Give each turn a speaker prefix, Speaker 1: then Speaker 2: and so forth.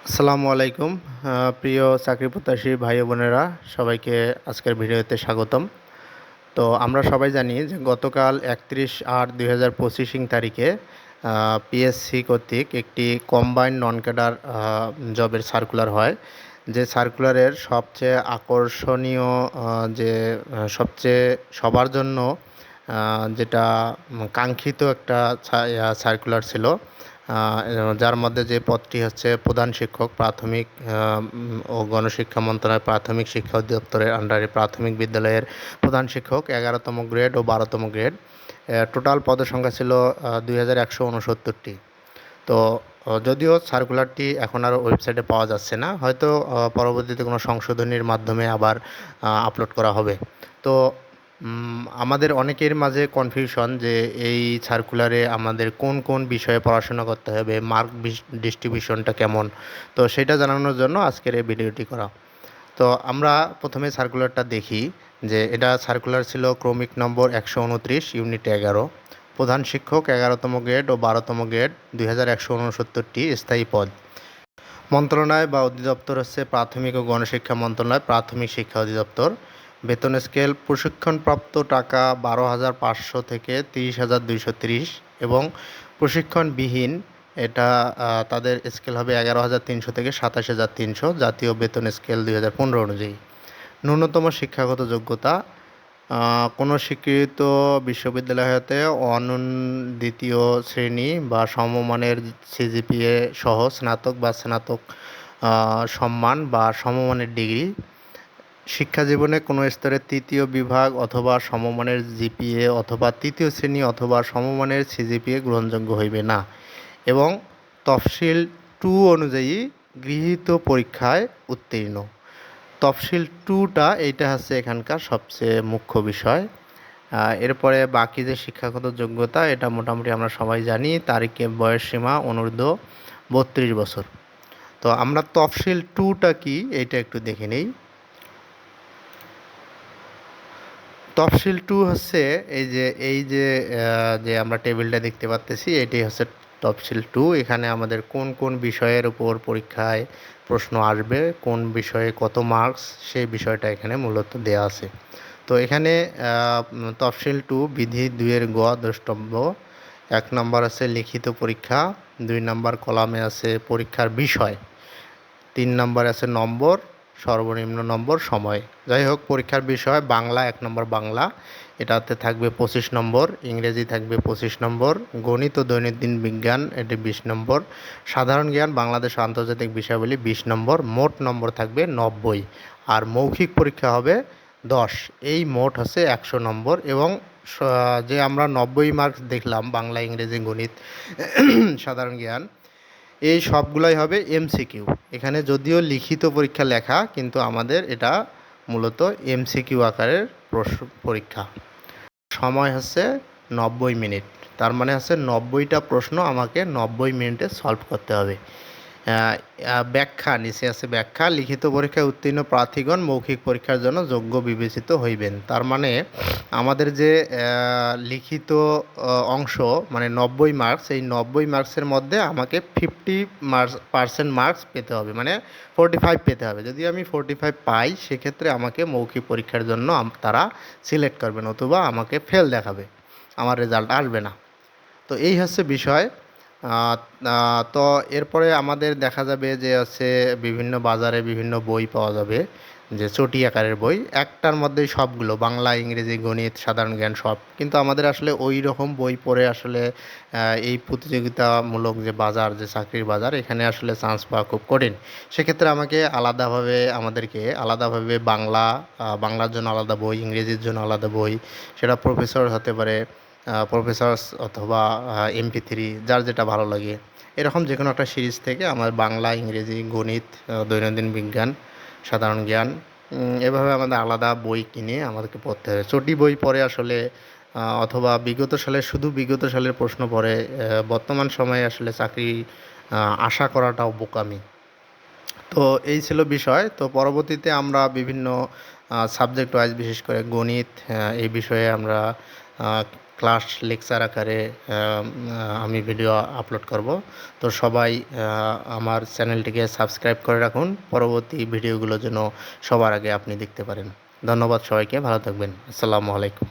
Speaker 1: আসসালামু আলাইকুম। প্রিয় চাকরি প্রত্যাশী ভাই ও বোনেরা, সবাইকে আজকের ভিডিওতে স্বাগতম। তো আমরা সবাই জানি যে গতকাল 31/8/2025 তারিখে পিএসসি কর্তৃক একটি কম্বাইন্ড নন ক্যাডার জবের সার্কুলার হয়। যে সার্কুলারের সবচেয়ে আকর্ষণীয় সবচেয়ে সবার জন্য যেটা কাঙ্ক্ষিত একটা সার্কুলার ছিল, যার মধ্যে যে পদটি হচ্ছে প্রধান শিক্ষক, প্রাথমিক ও গণশিক্ষা মন্ত্রণালয় প্রাথমিক শিক্ষা অধিদপ্তরের আন্ডারে প্রাথমিক বিদ্যালয়ের প্রধান শিক্ষক 11তম গ্রেড ও 12তম গ্রেড। টোটাল পদের সংখ্যা ছিল 2169টি। তো যদিও সার্কুলারটি এখন আর ওয়েবসাইটে পাওয়া যাচ্ছে না, হয়তো পরবর্তীতে কোনো সংশোধনীর মাধ্যমে আবার আপলোড করা হবে। তো আমাদের অনেকের মাঝে কনফিউশন যে এই সার্কুলারে আমাদের কোন কোন বিষয়ে পড়াশোনা করতে হবে, মার্ক ডিস্ট্রিবিউশনটা কেমন। তো সেটা জানানোর জন্য আজকের এই ভিডিওটি করা। তো আমরা প্রথমে সার্কুলারটা দেখি যে এটা সার্কুলার ছিল ক্রমিক নম্বর 129 ইউনিট 11, প্রধান শিক্ষক 11তম গ্রেড ও 12তম গ্রেড 2169টি স্থায়ী পদ। মন্ত্রণালয় বা অধিদপ্তর হচ্ছে প্রাথমিক ও গণশিক্ষা মন্ত্রণালয় প্রাথমিক শিক্ষা অধিদপ্তর। বেতন স্কেল প্রশিক্ষণপ্রাপ্ত টাকা 12,500 থেকে 30,230 এবং প্রশিক্ষণবিহীন এটা তাদের স্কেল হবে 11,300 থেকে 27,300 জাতীয় বেতন স্কেল 2015 অনুযায়ী। ন্যূনতম শিক্ষাগত যোগ্যতা কোনো স্বীকৃত বিশ্ববিদ্যালয় হতে দ্বিতীয় শ্রেণী বা সমমানের সিজিপিএ সহ স্নাতক বা স্নাতক সম্মান বা সমমানের ডিগ্রি। শিক্ষা জীবনে কোনো স্তরে তৃতীয় বিভাগ অথবা সমমানের জিপিএ অথবা তৃতীয় শ্রেণী অথবা সমমানের সিজিপিএ গ্রহণযোগ্য হইবে না এবং তফসিল 2 অনুযায়ী গৃহীত পরীক্ষায় উত্তীর্ণ। তফসিল 2টা এইটা হচ্ছে এখানকার সবচেয়ে মুখ্য বিষয়। এরপরে বাকি যে শিক্ষাগত যোগ্যতা এটা মোটামুটি আমরা সবাই জানি, তারিখে বয়সসীমা অনূর্ধ্ব 32 বছর। তো আমরা তফসিল 2টা কি এইটা একটু দেখে নেই। তফসিল 2 হচ্ছে যে আমরা টেবিলটা দেখতে পাচ্তেছি, এটাই হচ্ছে তফসিল 2। এখানে আমাদের কোন কোন বিষয়ের উপর পরীক্ষায় প্রশ্ন আসবে, কোন বিষয়ে কত মার্কস, সেই বিষয়টা এখানে মূলত দেয়া আছে। তো এখানে তফসিল 2 বিধি 2-এর গ দ্রষ্টব্য 1 নম্বর আছে লিখিত পরীক্ষা, 2 নম্বর কলামে আছে পরীক্ষার বিষয়, 3 নম্বরে আছে নম্বর, সর্বনিম্ন নম্বর, সময়। যাই হোক, পরীক্ষার বিষয় বাংলা 1 নম্বর বাংলা, এটাতে থাকবে 25 নম্বর, ইংরেজি থাকবে 25 নম্বর, গণিত ও দৈনন্দিন বিজ্ঞান এটি 20 নম্বর, সাধারণ জ্ঞান বাংলাদেশ ও আন্তর্জাতিক বিষয়াবলী 20 নম্বর, মোট নম্বর থাকবে 90 আর মৌখিক পরীক্ষা হবে 10। এই মোট হচ্ছে 100 নম্বর এবং যে আমরা 90 মার্কস দেখলাম বাংলা, ইংরেজি, গণিত, সাধারণ জ্ঞান, এই সবগুলাই হবে এমসিকিউ। এখানে যদিও লিখিত পরীক্ষা লেখা, কিন্তু আমাদের এটা মূলত এমসিকিউ আকারের পরীক্ষা। সময় হচ্ছে 90 মিনিট, তার মানে হচ্ছে 90টা প্রশ্ন আমাকে 90 মিনিটে সলভ করতে হবে। ব্যাখ্যা নিচে আছে ব্যাখ্যা, লিখিত পরীক্ষায় উত্তীর্ণ প্রার্থীগণ মৌখিক পরীক্ষার জন্য যোগ্য বিবেচিত হইবেন। তার মানে আমাদের যে লিখিত অংশ মানে 90 মার্কস, এই 90 মার্কসের মধ্যে আমাকে 50% মার্কস পেতে হবে, মানে 45 পেতে হবে। যদি আমি 45 পাই সেক্ষেত্রে আমাকে মৌখিক পরীক্ষার জন্য তারা সিলেক্ট করবেন অথবা আমাকে ফেল দেখাবে, আমার রেজাল্ট আসবে না। তো এই হচ্ছে বিষয়। তো এরপরে আমাদের দেখা যাবে যে হচ্ছে বিভিন্ন বাজারে বিভিন্ন বই পাওয়া যাবে, যে চটি আকারের বই, একটার মধ্যেই সবগুলো বাংলা, ইংরেজি, গণিত, সাধারণ জ্ঞান সব। কিন্তু আমাদের আসলে ওই রকম বই পড়ে আসলে এই প্রতিযোগিতামূলক যে বাজার, যে চাকরির বাজার, এখানে আসলে চান্স পাওয়া খুব কঠিন। সেক্ষেত্রে আমাদেরকে আলাদাভাবে বাংলার জন্য আলাদা বই, ইংরেজির জন্য আলাদা বই, সেটা প্রফেসর হতে পারে, প্রফেসরস অথবা MP3, যার যেটা ভালো লাগে, এরকম যে কোনো একটা সিরিজ থেকে আমার বাংলা, ইংরেজি, গণিত, দৈনন্দিন বিজ্ঞান, সাধারণ জ্ঞান, এভাবে আমাদের আলাদা বই কিনে আমাদেরকে পড়তে হবে। চটি বই পড়ে আসলে অথবা শুধু বিগত সালের প্রশ্ন পড়ে বর্তমান সময়ে আসলে চাকরি আশা করাটাও বোকামি। তো এই ছিল বিষয়। তো পরবর্তীতে আমরা বিভিন্ন সাবজেক্ট ওয়াইজ, বিশেষ করে গণিত, এই বিষয়ে আমরা ক্লাস লেকচার আকারে আমি ভিডিও আপলোড করব। তো সবাই আমার চ্যানেলটিকে সাবস্ক্রাইব করে রাখুন, পরবর্তী ভিডিওগুলো যেন সবার আগে আপনি দেখতে পারেন। ধন্যবাদ সবাইকে, ভালো থাকবেন। আসসালামু আলাইকুম।